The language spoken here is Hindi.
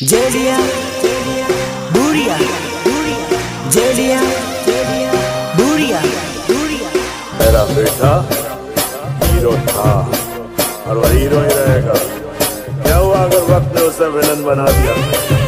जेलिया बुरिया जेलिया बुरिया मेरा बेटा हीरो था और वो हीरो ही रहेगा। क्या हुआ अगर वक्त ने उसे विलन बना दिया?